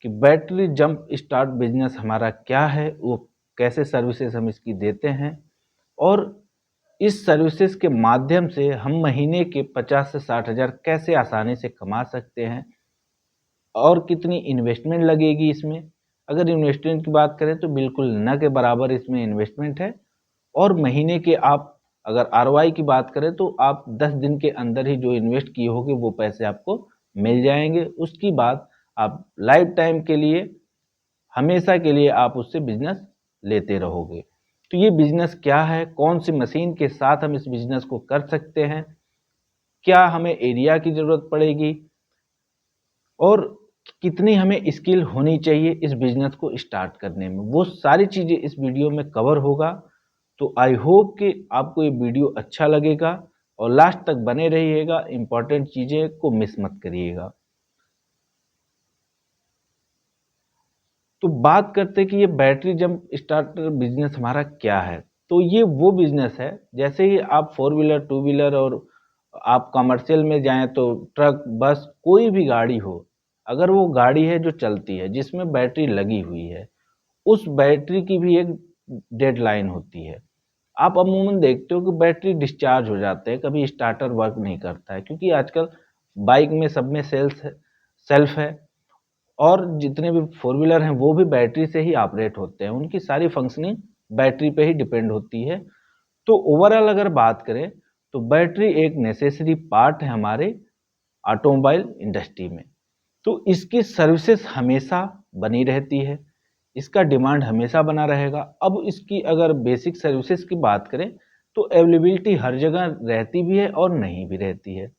कि battery jump start business हमारा क्या है, वो कैसे सर्विसेज हम इसकी देते हैं, और इस सर्विसेज के माध्यम से हम महीने के 50 से 60 हज़ार कैसे आसानी से कमा सकते हैं, और कितनी इन्वेस्टमेंट लगेगी इसमें। अगर इन्वेस्टमेंट की बात करें तो बिल्कुल न के बराबर इसमें इन्वेस्टमेंट है, और महीने के आप अगर आरओआई की बात करें तो आप 10 दिन के अंदर ही जो इन्वेस्ट किए होंगे वो पैसे आपको मिल जाएंगे। उसकी बाद आप लाइफ टाइम के लिए, हमेशा के लिए आप उससे बिजनेस लेते रहोगे। तो ये बिजनेस क्या है, कौन सी मशीन के साथ हम इस बिजनेस को कर सकते हैं, क्या हमें एरिया की ज़रूरत पड़ेगी, और कितनी हमें स्किल होनी चाहिए इस बिजनेस को स्टार्ट करने में, वो सारी चीज़ें इस वीडियो में कवर होगा। तो आई होप कि आपको ये वीडियो अच्छा लगेगा और लास्ट तक बने रहिएगा, इंपॉर्टेंट चीज़ें को मिस मत करिएगा। तो बात करते हैं कि ये बैटरी जंप स्टार्टर बिजनेस हमारा क्या है। तो ये वो बिजनेस है, जैसे ही आप 4 व्हीलर 2 व्हीलर और आप कमर्शियल में जाएं तो ट्रक बस कोई भी गाड़ी हो, अगर वो गाड़ी है जो चलती है जिसमें बैटरी लगी हुई है, उस बैटरी की भी एक डेडलाइन होती है। आप अमूमन देखते हो कि बैटरी डिस्चार्ज हो जाते हैं, कभी स्टार्टर वर्क नहीं करता है, क्योंकि आजकल बाइक में सब में सेल्फ है, और जितने भी फोर व्हीलर हैं वो भी बैटरी से ही ऑपरेट होते हैं, उनकी सारी फंक्शनिंग बैटरी पे ही डिपेंड होती है। तो ओवरऑल अगर बात करें तो बैटरी एक नेसेसरी पार्ट है हमारे ऑटोमोबाइल इंडस्ट्री में। तो इसकी सर्विसेज हमेशा बनी रहती है, इसका डिमांड हमेशा बना रहेगा। अब इसकी अगर बेसिक सर्विसेज की बात करें तो अवेलेबिलिटी हर जगह रहती भी है और नहीं भी रहती है।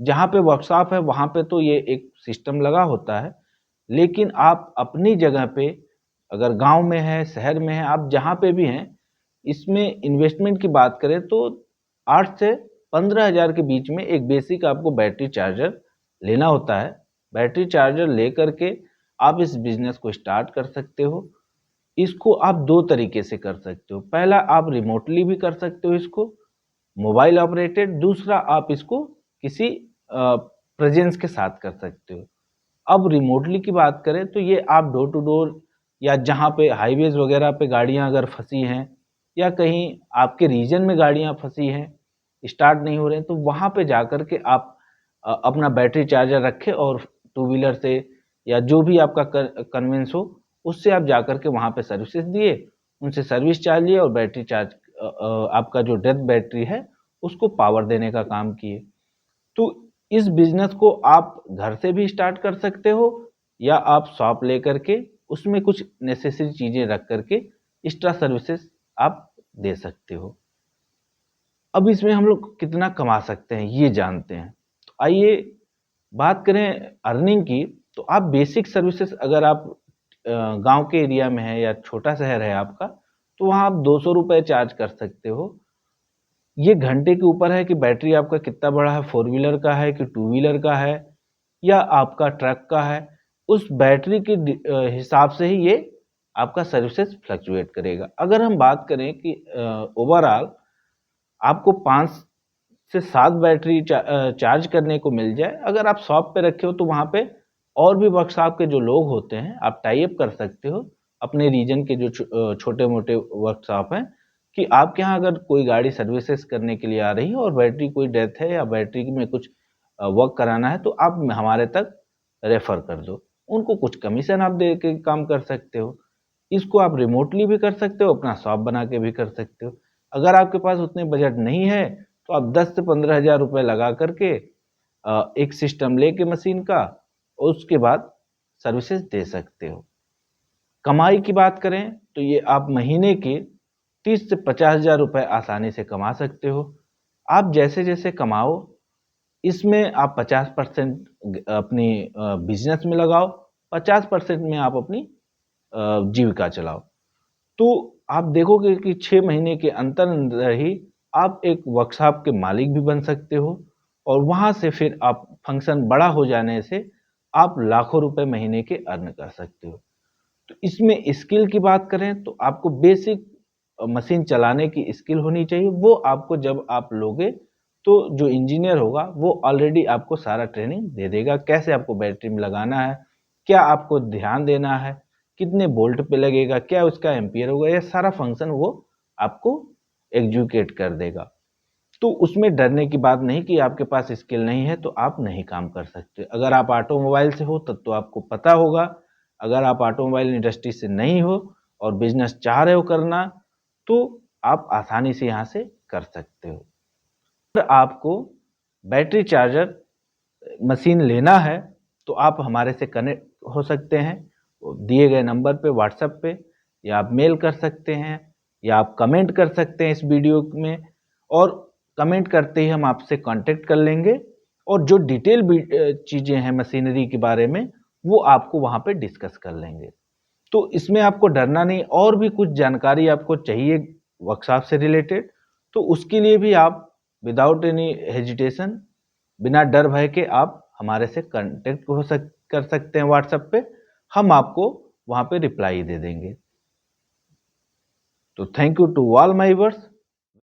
जहाँ पे वर्कशॉप है वहाँ पे तो ये एक सिस्टम लगा होता है, लेकिन आप अपनी जगह पे अगर गांव में है, शहर में है, आप जहाँ पे भी हैं, इसमें इन्वेस्टमेंट की बात करें तो 8 से 15 हज़ार के बीच में एक बेसिक आपको बैटरी चार्जर लेना होता है। बैटरी चार्जर ले करके आप इस बिजनेस को स्टार्ट कर सकते हो। इसको आप दो तरीके से कर सकते हो, पहला आप रिमोटली भी कर सकते हो इसको, मोबाइल ऑपरेटेड, दूसरा आप इसको किसी प्रेजेंस के साथ कर सकते हो। अब रिमोटली की बात करें तो ये आप डोर टू डोर या जहाँ पे हाईवेज वगैरह पे गाड़ियाँ अगर फंसी हैं, या कहीं आपके रीजन में गाड़ियाँ फंसी हैं, स्टार्ट नहीं हो रहे हैं, तो वहाँ पे जा कर के आप अपना बैटरी चार्जर रखें और टू व्हीलर से या जो भी आपका कन्वेंस हो उससे आप जा कर के वहाँ पे सर्विसेज दिए, उनसे सर्विस चार्ज लिए और बैटरी चार्ज आपका जो डेड बैटरी है उसको पावर देने का काम किए। तो इस बिजनेस को आप घर से भी स्टार्ट कर सकते हो, या आप शॉप लेकर के उसमें कुछ नेसेसरी चीजें रख करके एक्स्ट्रा सर्विसेज आप दे सकते हो। अब इसमें हम लोग कितना कमा सकते हैं ये जानते हैं। तो आइए बात करें अर्निंग की। तो आप बेसिक सर्विसेज अगर आप गांव के एरिया में है या छोटा शहर है आपका, तो वहाँ आप 200 रुपये चार्ज कर सकते हो। ये घंटे के ऊपर है कि बैटरी आपका कितना बड़ा है, फोर व्हीलर का है कि टू व्हीलर का है या आपका ट्रक का है, उस बैटरी के हिसाब से ही ये आपका सर्विसेज फ्लक्चुएट करेगा। अगर हम बात करें कि ओवरऑल आपको 5 से 7 बैटरी चार्ज करने को मिल जाए, अगर आप शॉप पे रखे हो तो वहाँ पे और भी वर्कशॉप के जो लोग होते हैं आप टाई अप कर सकते हो अपने रीजन के जो छोटे मोटे वर्कशॉप हैं, कि आपके यहाँ अगर कोई गाड़ी सर्विसेज करने के लिए आ रही है और बैटरी कोई डेथ है या बैटरी में कुछ वर्क कराना है, तो आप हमारे तक रेफर कर दो, उनको कुछ कमीशन आप दे के काम कर सकते हो। इसको आप रिमोटली भी कर सकते हो, अपना शॉप बना के भी कर सकते हो। अगर आपके पास उतने बजट नहीं है तो आप 10 से 15 हज़ार रुपये लगा करके एक सिस्टम लेके मशीन का, और उसके बाद सर्विसेज दे सकते हो। कमाई की बात करें तो ये आप महीने के 30 से 50 हज़ार रुपये आसानी से कमा सकते हो। आप जैसे जैसे कमाओ, इसमें आप 50% अपनी बिजनेस में लगाओ, 50% में आप अपनी जीविका चलाओ। तो आप देखोगे कि 6 महीने के अंतर अंदर ही आप एक वर्कशॉप के मालिक भी बन सकते हो, और वहाँ से फिर आप फंक्शन बड़ा हो जाने से आप लाखों रुपए महीने के अर्न कर सकते हो। तो इसमें स्किल की बात करें तो आपको बेसिक मशीन चलाने की स्किल होनी चाहिए। वो आपको जब आप लोगे तो जो इंजीनियर होगा वो ऑलरेडी आपको सारा ट्रेनिंग दे देगा, कैसे आपको बैटरी में लगाना है, क्या आपको ध्यान देना है, कितने वोल्ट पे लगेगा, क्या उसका एम्पियर होगा, यह सारा फंक्शन वो आपको एग्जीक्यूट कर देगा। तो उसमें डरने की बात नहीं कि आपके पास स्किल नहीं है तो आप नहीं काम कर सकते। अगर आप ऑटोमोबाइल से हो तब तो आपको पता होगा, अगर आप ऑटोमोबाइल इंडस्ट्री से नहीं हो और बिजनेस चाह रहे हो करना, तो आप आसानी से यहाँ से कर सकते हो। अगर आपको बैटरी चार्जर मशीन लेना है तो आप हमारे से कनेक्ट हो सकते हैं दिए गए नंबर पे व्हाट्सएप पे, या आप मेल कर सकते हैं, या आप कमेंट कर सकते हैं इस वीडियो में, और कमेंट करते ही हम आपसे कांटेक्ट कर लेंगे और जो डिटेल चीज़ें हैं मशीनरी के बारे में वो आपको वहाँ पे डिस्कस कर लेंगे। तो इसमें आपको डरना नहीं, और भी कुछ जानकारी आपको चाहिए वर्कशॉप से रिलेटेड तो उसके लिए भी आप विदाउट एनी हेजिटेशन, बिना डर भय के आप हमारे से कांटेक्ट कर सकते हैं व्हाट्सएप पे, हम आपको वहाँ पे रिप्लाई दे देंगे। तो thank you to all my viewers.